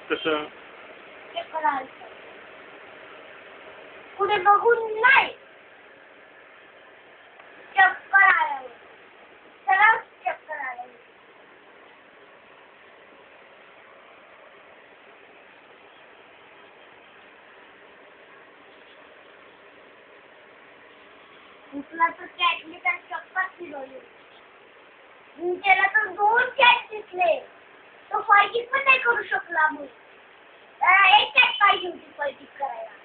कसं? चक्कर आली. पुढे बघून नाही. चक्कर आलं. सरळ चक्कर आलं. उठला तर कॅटने तर चक्कर फिरवली. त्याला तर 2 कॅट दिसले. तो फायटिंग पण नाही करू शकला मग. त्याला एक कॅट पाहिजे होती फायटिंग करायला.